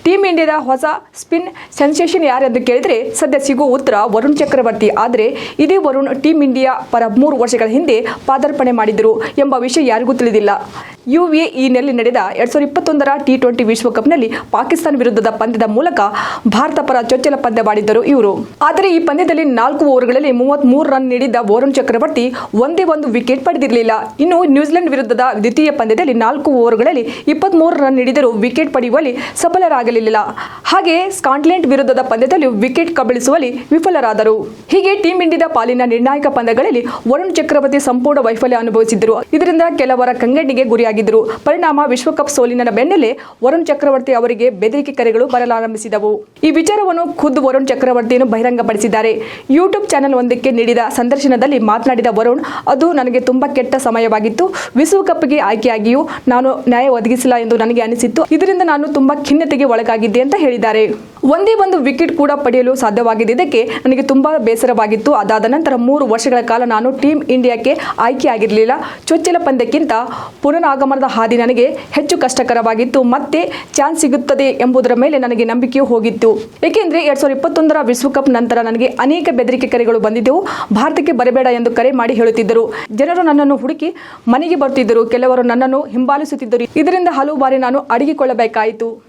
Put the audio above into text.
Team ಇಂಡಿಯಾದ ಹೊಸ spin sensation ಯಾರೆಂದು ಕೇಳಿದರೆ ಸದ್ಯ ಸಿಗುವ ಉತ್ತರ ವರುಣ್ ಚಕ್ರವರ್ತಿ. ಆದರೆ ಇದೇ ವರುಣ್ ಟೀಮ್ ಇಂಡಿಯಾ ಪರ 3 ವರ್ಷಗಳ ಹಿಂದೆ ಪಾದಾರ್ಪಣೆ ಮಾಡಿದರು ಎಂಬ ವಿಷಯ ಯಾರಿಗೂ ತಿಳಿದಿಲ್ಲ. UAEನಲ್ಲಿ ನಡೆದ 2021ರ T20 ವಿಶ್ವಕಪ್ನಲ್ಲಿ ಪಾಕಿಸ್ತಾನ ವಿರುದ್ಧದ ಪಂದ್ಯದ ಮೂಲಕ ಭಾರತ ಪರ ಚೊಚ್ಚಲ ಪಂದ್ಯವಾಡಿದ್ದರು ಇವರು. ಆದರೆ ಈ ಪಂದ್ಯದಲ್ಲಿ 4 ಓವರ್ಗಳಲ್ಲಿ 33 ರನ್ ನೀಡಿದ್ದ ವರುಣ್ ಚಕ್ರವರ್ತಿ ಒಂದೇ ಒಂದು ವಿಕೆಟ್ ಪಡೆದಿರಲಿಲ್ಲ. ಇನ್ನು ನ್ಯೂಜಿಲೆಂಡ್ ವಿರುದ್ಧದ ದ್ವಿತೀಯ ಪಂದ್ಯದಲ್ಲಿ 4 ಓವರ್ಗಳಲ್ಲಿ 23 ರನ್ ನೀಡಿದರೂ ವಿಕೆಟ್ ಪಡೆಯುವಲ್ಲಿ ಸಫಲರಾಗಲಿಲ್ಲ. ಹಾಗೆ ಸ್ಕಾಟ್ಲೆಂಡ್ ವಿರುದ್ಧದ ಪಂದ್ಯದಲ್ಲಿ ವಿಕೆಟ್ ಕಬಳಿಸುವಲ್ಲಿ ವಿಫಲರಾದರು. ಹೀಗೆ ಟೀಮ್ ಇಂಡಿಯಾದ ಪಾಲಿನ ನಿರ್ಣಾಯಕ ಪಂದ್ಯಗಳಲ್ಲಿ ವರುಣ್ ಚಕ್ರವರ್ತಿ ಸಂಪೂರ್ಣ ವೈಫಲ್ಯ ಅನುಭವಿಸಿದ್ದರು. ಇದರಿಂದ ಕೆಲವರ ಕಂಗಣ್ಣಿಗೆ ಗುರಿಯಾಗಿದ್ದರು. ಪರಿಣಾಮ ವಿಶ್ವಕಪ್ ಸೋಲಿನ ಬೆನ್ನಲ್ಲೇ ವರುಣ್ ಚಕ್ರವರ್ತಿ ಅವರಿಗೆ ಬೆದರಿಕೆ ಕರೆಗಳು ಬರಲಾರಂಭಿಸಿದವು. ಈ ವಿಚಾರವನ್ನು ಖುದ್ದು ವರುಣ್ ಚಕ್ರವರ್ತಿಯನ್ನು ಬಹಿರಂಗಪಡಿಸಿದ್ದಾರೆ. ಯೂಟ್ಯೂಬ್ ಚಾನೆಲ್ ಒಂದಕ್ಕೆ ನೀಡಿದ ಸಂದರ್ಶನದಲ್ಲಿ ಮಾತನಾಡಿದ ವರುಣ್, ಅದು ನನಗೆ ತುಂಬಾ ಕೆಟ್ಟ ಸಮಯವಾಗಿತ್ತು. ವಿಶ್ವಕಪ್ಗೆ ಆಯ್ಕೆಯಾಗಿಯೂ ನಾನು ನ್ಯಾಯ ಒದಗಿಸಿಲ್ಲ ಎಂದು ನನಗೆ ಅನಿಸಿತ್ತು. ಇದರಿಂದ ನಾನು ತುಂಬಾ ಖಿನ್ನತೆಗೆ ಒಳಗಾಗಿದ್ದೆ ಅಂತ ಹೇಳಿದ್ದಾರೆ. ಒಂದೇ ಒಂದು ವಿಕೆಟ್ ಕೂಡ ಪಡೆಯಲು ಸಾಧ್ಯವಾಗಿದ್ದಕ್ಕೆ ನನಗೆ ತುಂಬಾ ಬೇಸರವಾಗಿತ್ತು. ಅದಾದ ನಂತರ 3 ವರ್ಷಗಳ ಕಾಲ ನಾನು ಟೀಮ್ ಇಂಡಿಯಾಕ್ಕೆ ಆಯ್ಕೆಯಾಗಿರಲಿಲ್ಲ. ಚೊಚ್ಚಲ ಪಂದ್ಯಕ್ಕಿಂತ ಪುನರಾಗಮನದ ಹಾದಿ ನನಗೆ ಹೆಚ್ಚು ಕಷ್ಟಕರವಾಗಿತ್ತು. ಮತ್ತೆ ಚಾನ್ಸ್ ಸಿಗುತ್ತದೆ ಎಂಬುದರ ಮೇಲೆ ನನಗೆ ನಂಬಿಕೆಯೂ ಹೋಗಿತ್ತು. ಏಕೆಂದರೆ 2021ರ ವಿಶ್ವಕಪ್ ನಂತರ ನನಗೆ ಅನೇಕ ಬೆದರಿಕೆ ಕರೆಗಳು ಬಂದಿದ್ದೆವು. ಭಾರತಕ್ಕೆ ಬರಬೇಡ ಎಂದು ಕರೆ ಮಾಡಿ ಹೇಳುತ್ತಿದ್ದರು. ಜನರು ನನ್ನನ್ನು ಹುಡುಕಿ ಮನೆಗೆ ಬರುತ್ತಿದ್ದರು. ಕೆಲವರು ನನ್ನನ್ನು ಹಿಂಬಾಲಿಸುತ್ತಿದ್ದರು. ಇದರಿಂದ ಹಲವು ಬಾರಿ ನಾನು ಅಡಗಿಕೊಳ್ಳಬೇಕಾಯಿತು.